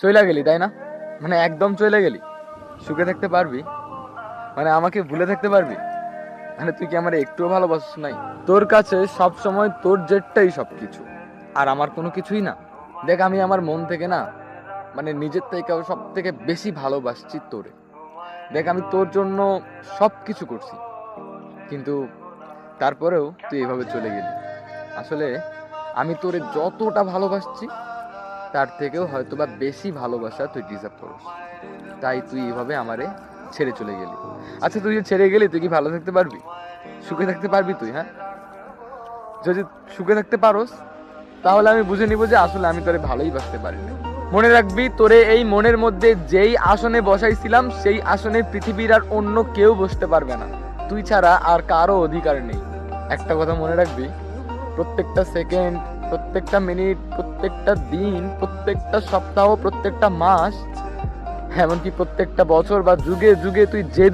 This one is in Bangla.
চইলা গেলি তাই না? মানে একদম চইলা গেলি? সুখে থাকতে পারবি? মানে আমাকে ভুলে থাকতে পারবি? মানে তুই কি আমার একটুও ভালোবাসিস নাই? তোর কাছে সব সময় তোর জেদটাই সবকিছু, আর আমার কোনো কিছুই না। দেখ, আমি আমার মন থেকে না, মানে নিজের থেকেও সব থেকে বেশি ভালোবাসছি তোরে। দেখ, আমি তোর জন্য সব কিছু করছি, কিন্তু তারপরেও তুই এভাবে চলে গেলি। আসলে আমি তোরে যতটা ভালোবাসছি তার থেকেও হয়তোবা বেশি ভালোবাসা তুই ডিজার্ভ করিস, তাই তুই এভাবে আমারে ছেড়ে চলে গেলি। আচ্ছা, তুই যে ছেড়ে গেলি, তুই কি ভালো থাকতে পারবি? সুখে থাকতে পারবি তুই? হ্যাঁ, যদি সুখে থাকতে পারোস তাহলে আমি বুঝে নিব যে আসলে আমি তোরে ভালোই বাসতে পারি না। মনে রাখবি, তোরে এই মনের মধ্যে যেই আসনে বসাইছিলাম সেই আসনে পৃথিবীর আর অন্য কেউ বসতে পারবে না, তুই ছাড়া আর কারো অধিকার নেই। একটা কথা মনে রাখবি, প্রত্যেকটা সেকেন্ড, প্রত্যেকটা মিনিট, প্রত্যেকটা দিন, প্রত্যেকটা সপ্তাহ, প্রত্যেকটা মাস, এমনকি প্রত্যেকটা বছর বা যুগে যুগে তুই যেদিন